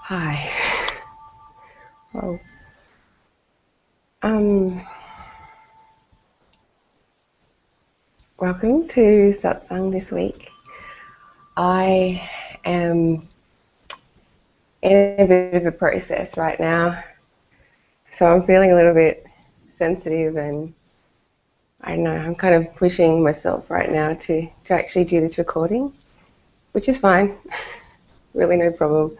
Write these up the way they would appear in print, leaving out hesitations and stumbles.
Hi. Well, um, welcome to Satsang this week. I am in a bit of a process right now, so I'm feeling a little bit sensitive, and I don't know, I'm kind of pushing myself right now to actually do this recording, which is fine. Really no problem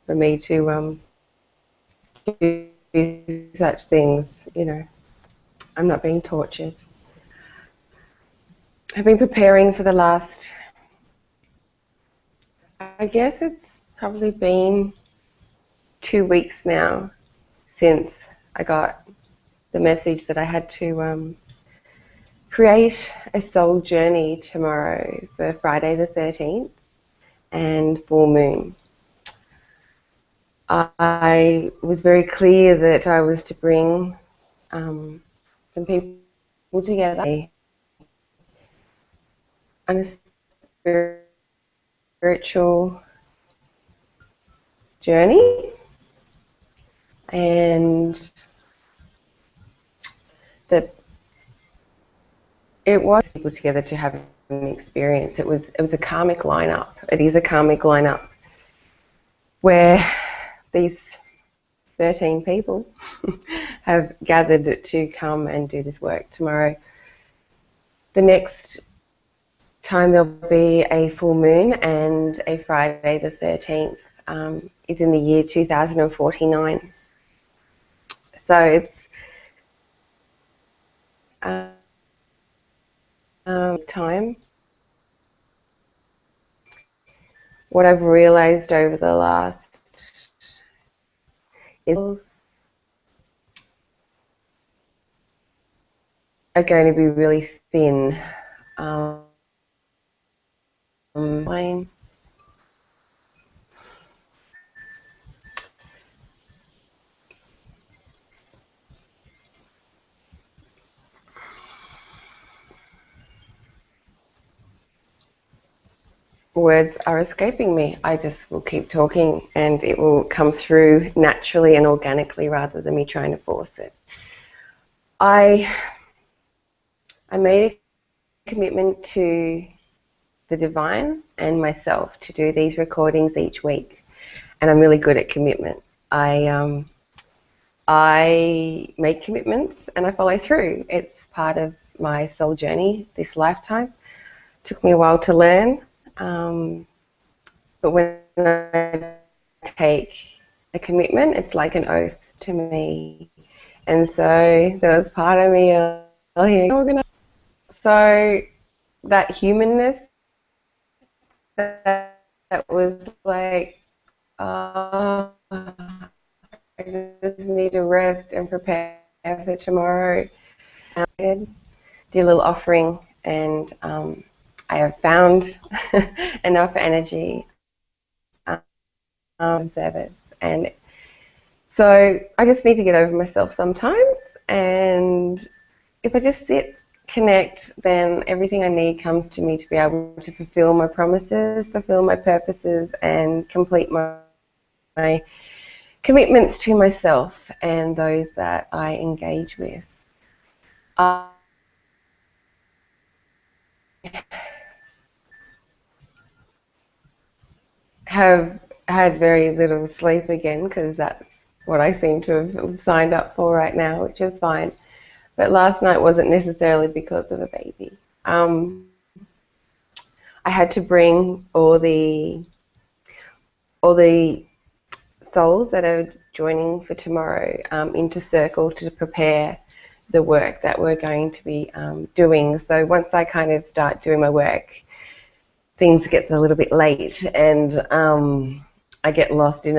for me to do such things, I'm not being tortured. I've been preparing for the last, I guess it's probably been 2 weeks now since I got the message that I had to create a soul journey tomorrow for Friday the 13th and full moon. I was very clear that I was to bring some people together on a spiritual journey, and that it was people together to have an experience. It was a karmic lineup. It is a karmic lineup where these 13 people have gathered to come and do this work tomorrow. The next time there'll be a full moon, and a Friday the 13th is in the year 2049. So it's time. What I've realized over the last is are going to be really thin. Words are escaping me. I just will keep talking and it will come through naturally and organically rather than me trying to force it. I made a commitment to the divine and myself to do these recordings each week, and I'm really good at commitment. I make commitments and I follow through. It's part of my soul journey this lifetime. It took me a while to learn. But when I take a commitment, it's like an oath to me. And so there was part of me so that humanness that was like, oh, I just need to rest and prepare for tomorrow. And I did a little offering, and I have found enough energy service, and so I just need to get over myself sometimes, and if I just sit, connect, then everything I need comes to me to be able to fulfill my promises, fulfill my purposes, and complete my commitments to myself and those that I engage with. I have had very little sleep again because that's what I seem to have signed up for right now, which is fine. But last night wasn't necessarily because of a baby. I had to bring all the souls that are joining for tomorrow into circle to prepare the work that we're going to be doing. So once I kind of start doing my work, things get a little bit late, and I get lost in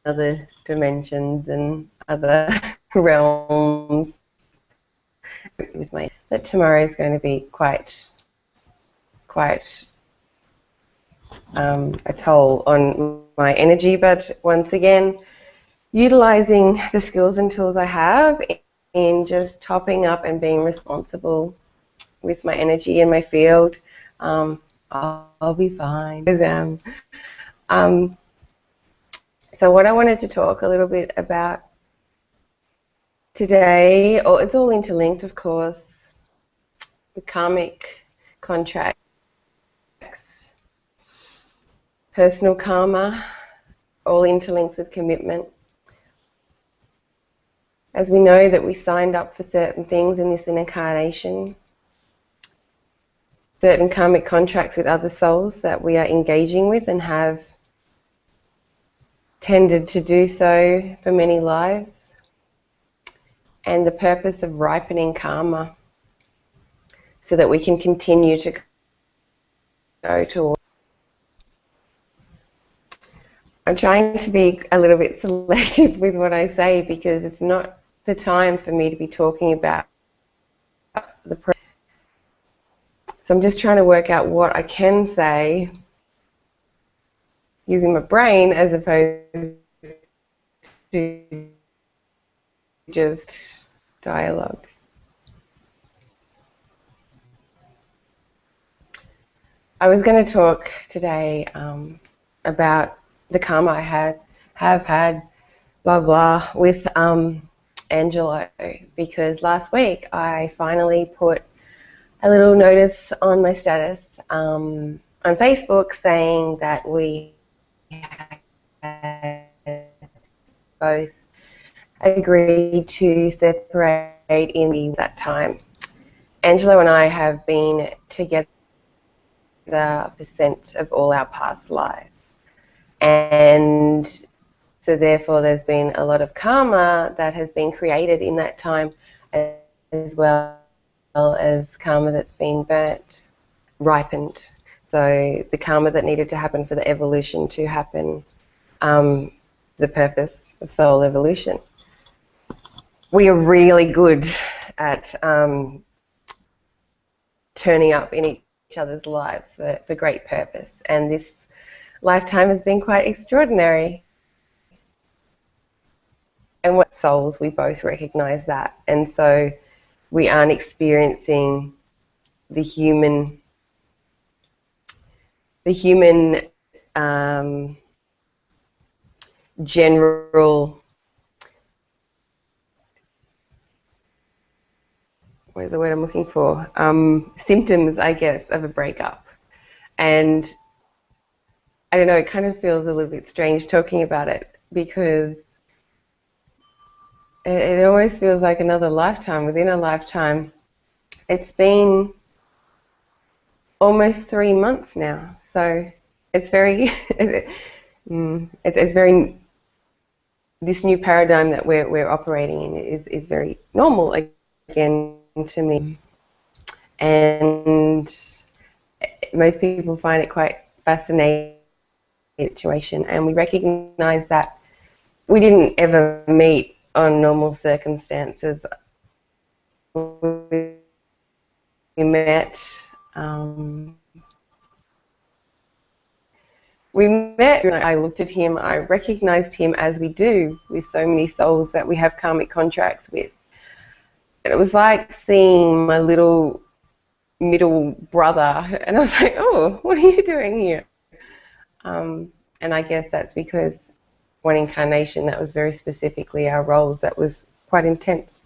other dimensions and other realms. That tomorrow is going to be quite a toll on my energy, but once again, utilizing the skills and tools I have in just topping up and being responsible with my energy and my field, I'll be fine. So what I wanted to talk a little bit about today, or it's all interlinked, of course, with karmic contracts, personal karma, all interlinked with commitment. As we know that we signed up for certain things in this incarnation, certain karmic contracts with other souls that we are engaging with and have tended to do so for many lives, and the purpose of ripening karma so that we can continue to go towards. I'm trying to be a little bit selective with what I say because it's not the time for me to be talking about the present. So I'm just trying to work out what I can say using my brain as opposed to just dialogue. I was going to talk today about the karma I have had, blah blah, with Angelo, because last week I finally put a little notice on my status on Facebook saying that we had both agreed to separate in that time. Angelo and I have been together percent of all our past lives, and so therefore there's been a lot of karma that has been created in that time, as well as karma that's been burnt, ripened. So the karma that needed to happen for the evolution to happen, the purpose of soul evolution. We are really good at turning up in each other's lives for great purpose, and this lifetime has been quite extraordinary. And what souls, we both recognize that, and so we aren't experiencing the human general, what is the word I'm looking for? Symptoms, I guess, of a breakup. And I don't know, it kind of feels a little bit strange talking about it because it almost feels like another lifetime within a lifetime. It's been almost 3 months now, so it's very, it's very, this new paradigm that we're operating in is very normal again to me, and most people find it quite fascinating situation, and we recognize that we didn't ever meet on normal circumstances. We met I looked at him, I recognized him as we do with so many souls that we have karmic contracts with. And it was like seeing my little middle brother, and I was like, oh, what are you doing here? And I guess that's because one incarnation, that was very specifically our roles, that was quite intense.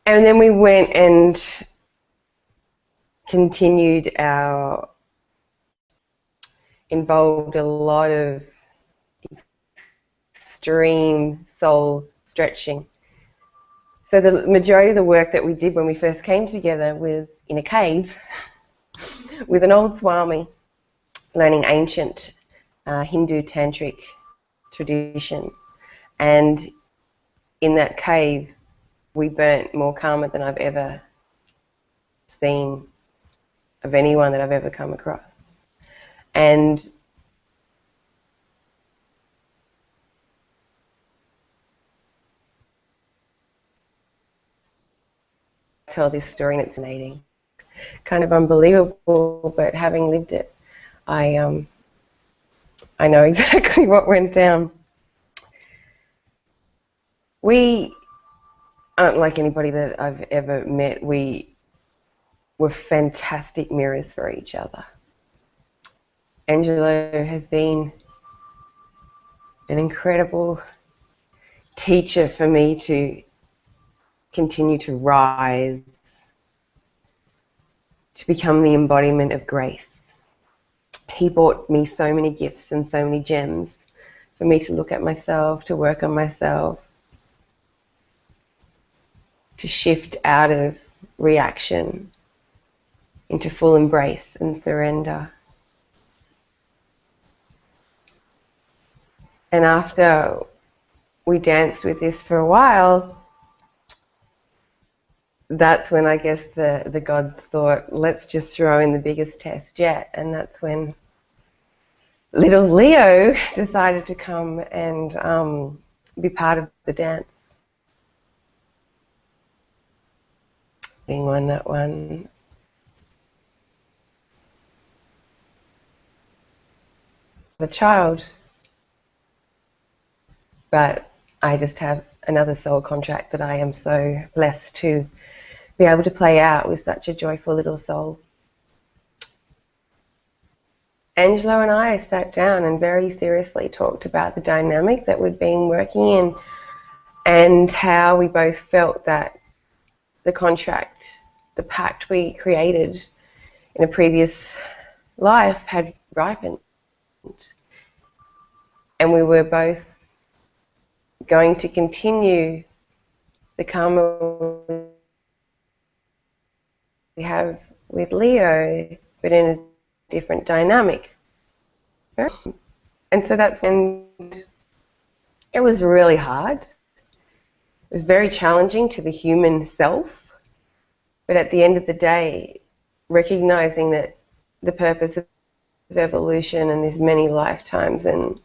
And then we went and continued involved a lot of extreme soul stretching. So the majority of the work that we did when we first came together was in a cave with an old Swami, learning ancient Hindu tantric tradition. And in that cave, we burnt more karma than I've ever seen of anyone that I've ever come across. And I tell this story, and it's fascinating, kind of unbelievable, but having lived it, I know exactly what went down. We aren't like anybody that I've ever met. We were fantastic mirrors for each other. Angelo has been an incredible teacher for me to continue to rise, to become the embodiment of grace. He brought me so many gifts and so many gems for me to look at myself, to work on myself, to shift out of reaction into full embrace and surrender. And after we danced with this for a while, that's when I guess the gods thought, let's just throw in the biggest test yet. And that's when little Leo decided to come and be part of the dance. Being one that one. The child. But I just have another soul contract that I am so blessed to be able to play out with such a joyful little soul. Angelo and I sat down and very seriously talked about the dynamic that we'd been working in and how we both felt that the contract, the pact we created in a previous life had ripened. And we were both going to continue the karma we have with Leo, but in a different dynamic. And so that's when it was really hard. It was very challenging to the human self, but at the end of the day, recognizing that the purpose of evolution and these many lifetimes and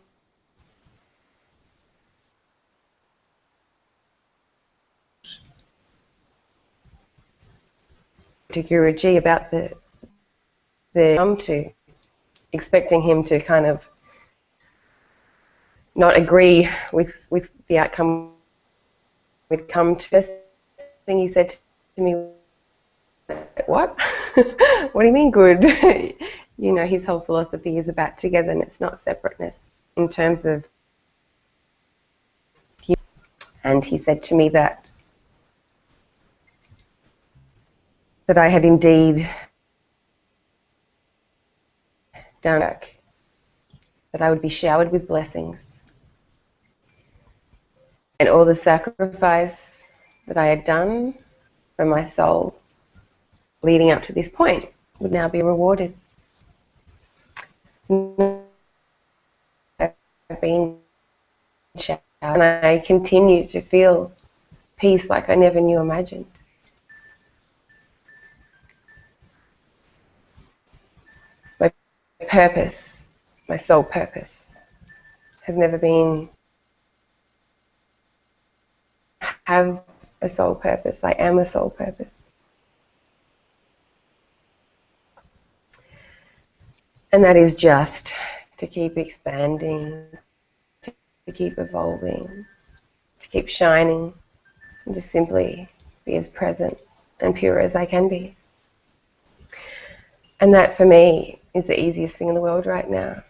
to Guruji about the come to, expecting him to kind of not agree with the outcome we'd come to. First thing he said to me, what? What do you mean good? You know, his whole philosophy is about togetherness, not separateness in terms of. And he said to me that I had indeed done it, that I would be showered with blessings, and all the sacrifice that I had done for my soul leading up to this point would now be rewarded. I've been showered, and I continue to feel peace like I never knew imagined. My purpose, my soul purpose, has never been have a soul purpose. I am a soul purpose. And that is just to keep expanding, to keep evolving, to keep shining, and just simply be as present and pure as I can be. And that for me is the easiest thing in the world right now.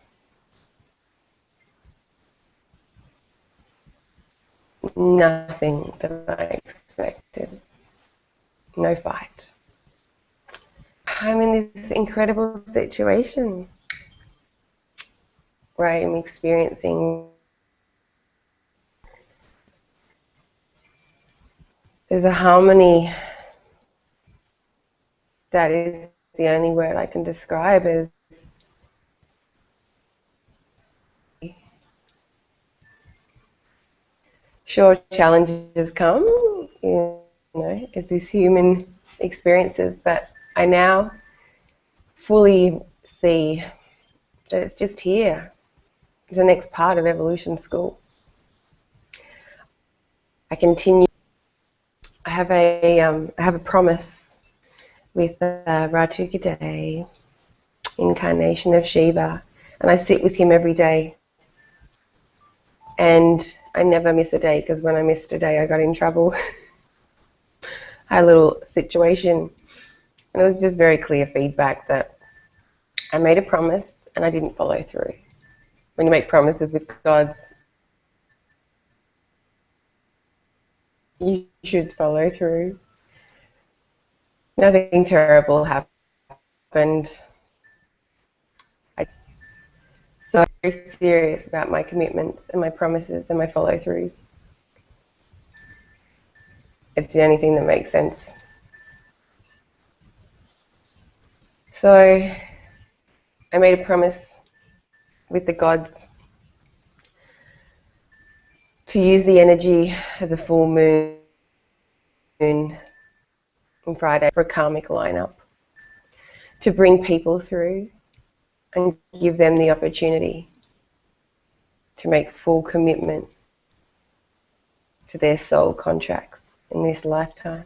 Nothing that I expected. No fight. I'm in this incredible situation where I am experiencing, there's a harmony that is the only word I can describe as sure, challenges come, you know, as these human experiences, but I now fully see that it's just here. It's the next part of evolution school. I continue. I have a promise with Ratuka Day, incarnation of Shiva, and I sit with him every day. And I never miss a day, because when I missed a day I got in trouble. I had a little situation And it was just very clear feedback that I made a promise and I didn't follow through. When you make promises with God, you should follow through. Nothing terrible happened. So I'm very serious about my commitments and my promises and my follow-throughs. It's the only thing that makes sense. So I made a promise with the gods to use the energy of the full moon on Friday for a karmic lineup, to bring people through and give them the opportunity to make full commitment to their soul contracts in this lifetime,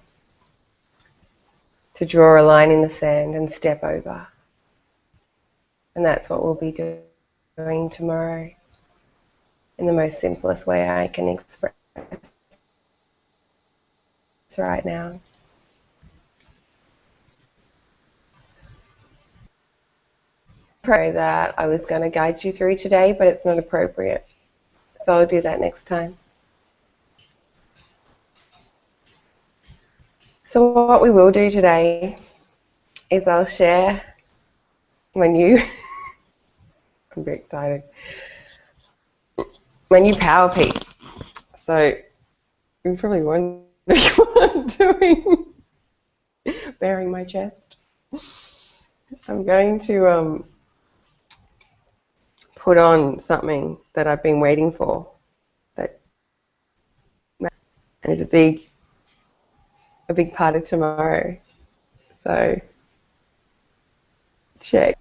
to draw a line in the sand and step over. And that's what we'll be doing tomorrow in the most simplest way I can express right now. Pray that I was going to guide you through today, but it's not appropriate. So I'll do that next time. So what we will do today is I'll share my new, I'm very excited, my new power piece. So you're probably wondering what I'm doing, bearing my chest. I'm going to put on something that I've been waiting for, that, and it's a big part of tomorrow. So check.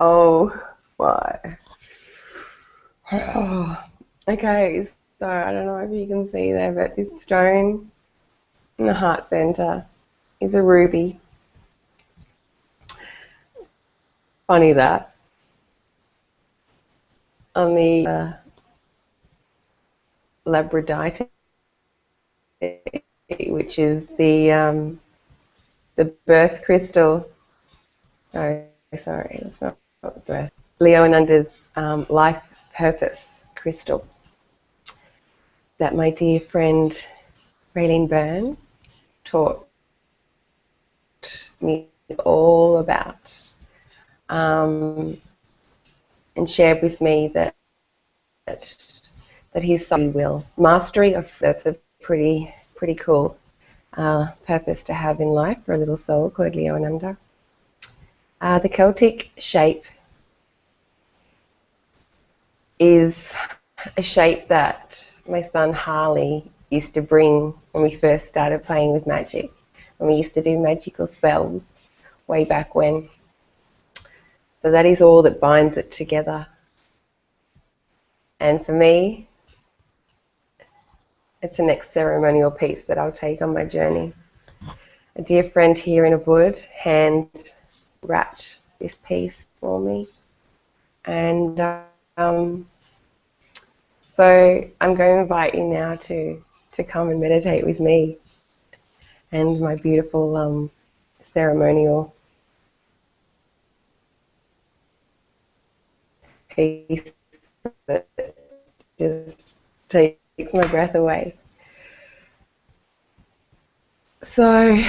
Oh my. Okay, so I don't know if you can see there, but this stone in the heart center is a ruby. Funny that. On the labradorite, which is the birth crystal. Oh, sorry, that's not the birth. Leo and Unda's life purpose crystal that my dear friend Raylene Byrne taught me all about, and shared with me that his soul will mastery of, that's a pretty cool purpose to have in life for a little soul called Leo and Unda. The Celtic shape is a shape that my son Harley used to bring when we first started playing with magic, when we used to do magical spells way back when. So that is all that binds it together. And for me, it's the next ceremonial piece that I'll take on my journey. A dear friend here in Ubud hand wrapped this piece for me. And so I'm going to invite you now to come and meditate with me and my beautiful ceremonial piece that just takes my breath away. So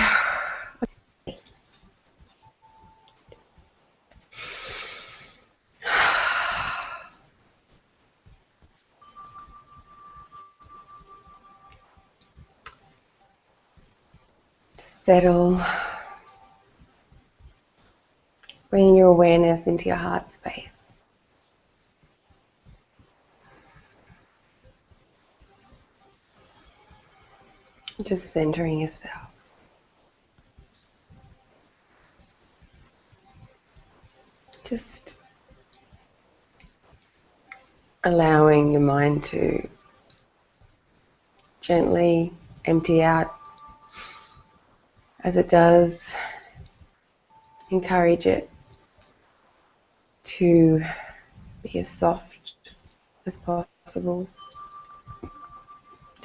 settle, bring your awareness into your heart space. Just centering yourself. Just allowing your mind to gently empty out. As it does, encourage it to be as soft as possible.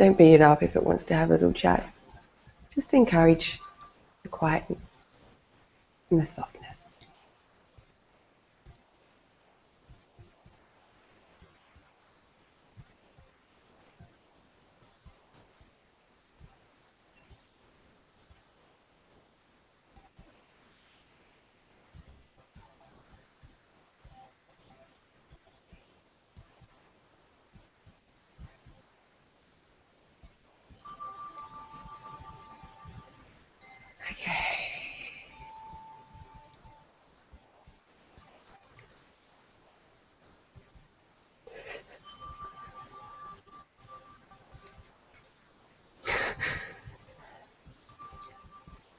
Don't beat it up if it wants to have a little chat. Just encourage the quiet and the softness. Okay.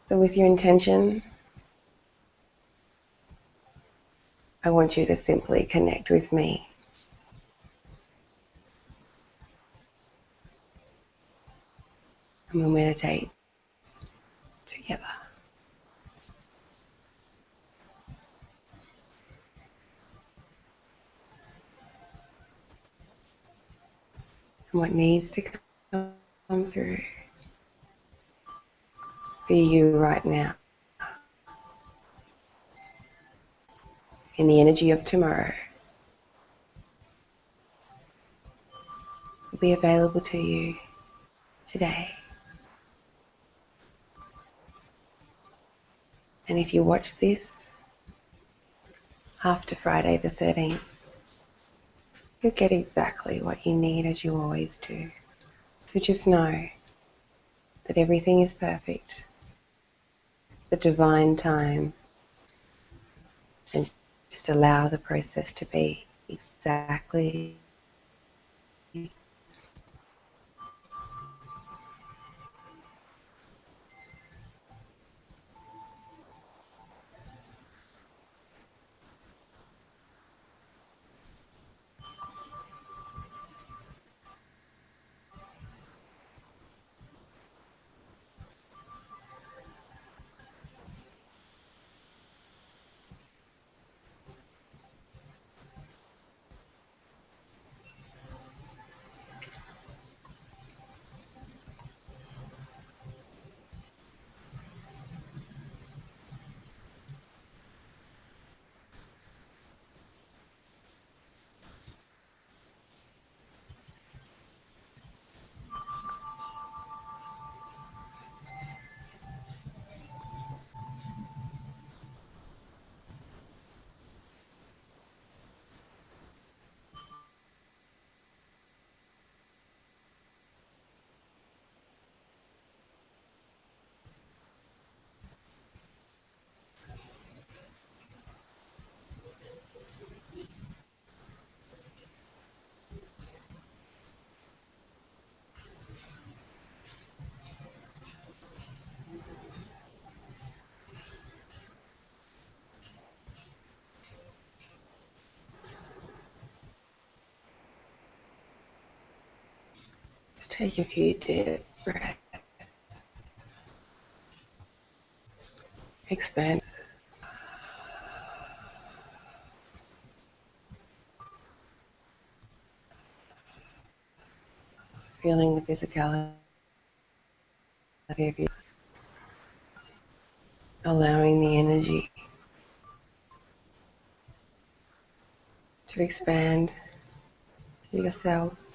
So with your intention, I want you to simply connect with me. And we'll meditate together. And what needs to come through for you right now in the energy of tomorrow will be available to you today. And if you watch this after Friday the 13th, you'll get exactly what you need, as you always do. So just know that everything is perfect, the divine time, and just allow the process to be exactly just take a few deep breaths. Expand. Feeling the physicality of you, allowing the energy to expand through your cells.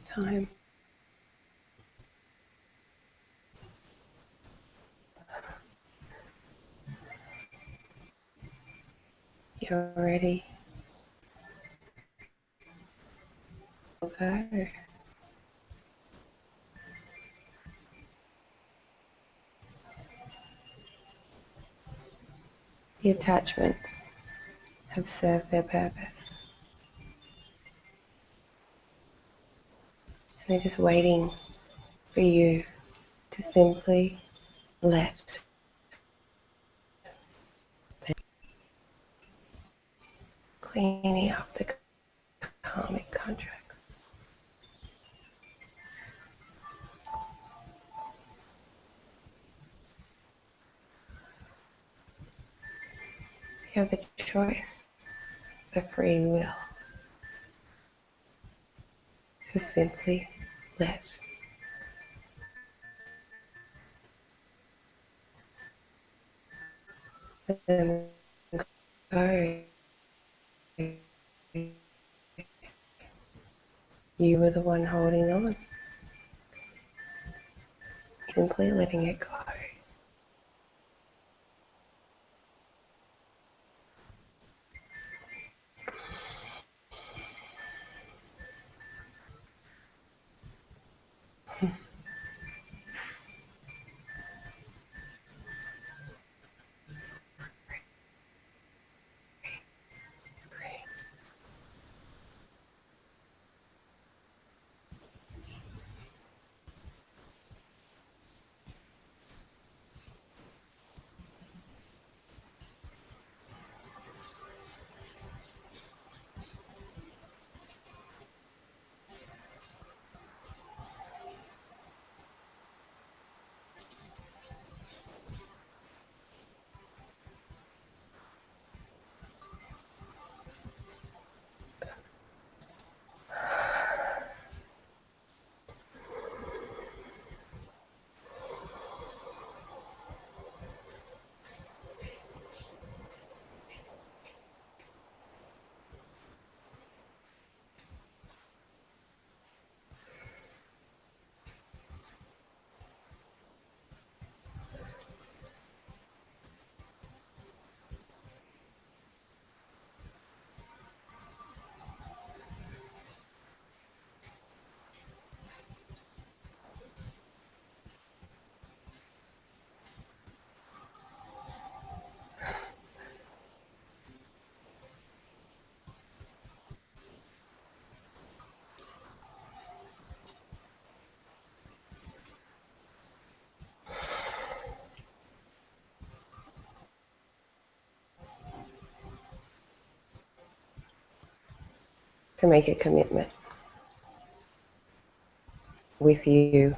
time. You're ready. Go. The attachments have served their purpose. And they're just waiting for you to simply let them, cleaning up the karmic contracts. You have the choice, the free will, to simply let them go. You were the one holding on, simply letting it go. To make a commitment with you.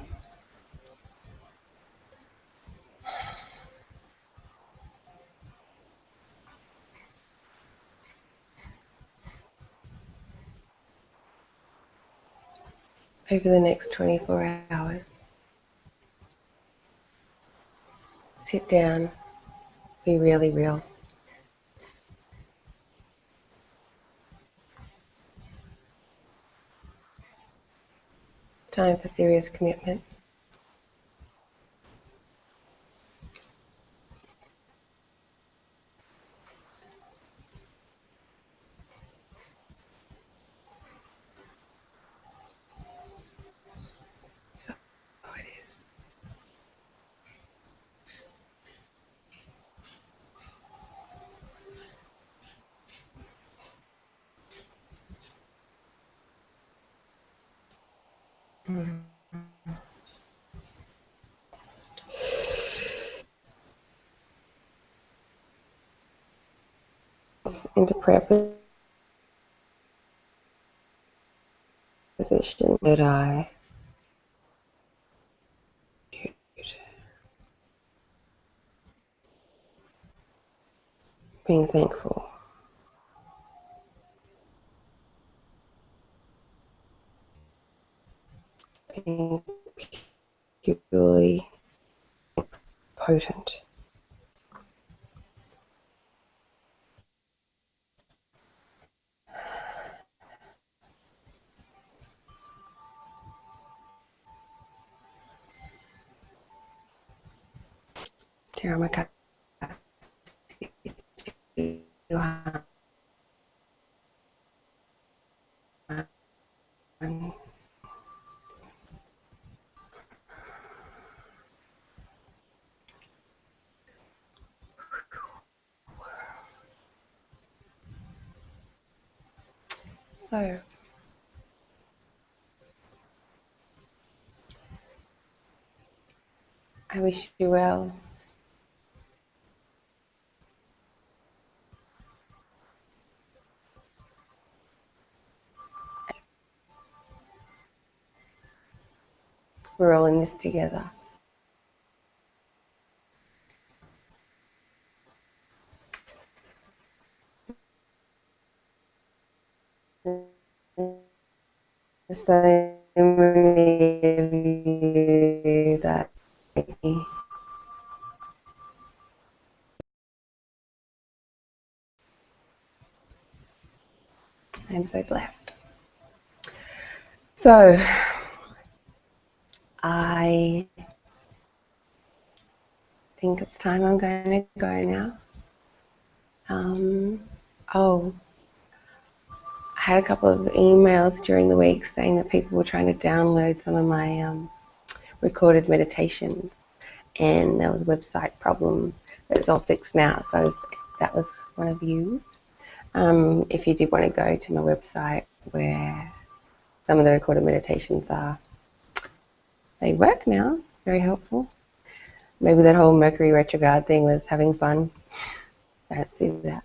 Over the next 24 hours, sit down, be really real. It's time for serious commitment. So it is. Into prayer position that I being thankful, being purely potent. Tiramaka. So, I wish you well. We're all in this together. There's so many of you that I'm so blessed. So, I think it's time I'm going to go now. Oh, I had a couple of emails during the week saying that people were trying to download some of my recorded meditations, and there was a website problem that's all fixed now. So if that was one of you, if you did want to go to my website where some of the recorded meditations are, they work now, very helpful. Maybe that whole Mercury retrograde thing was having fun. I don't see that.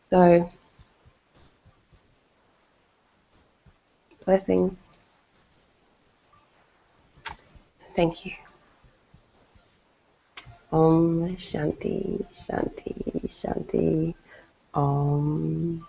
So, blessings. Thank you. Om Shanti, Shanti, Shanti. Om.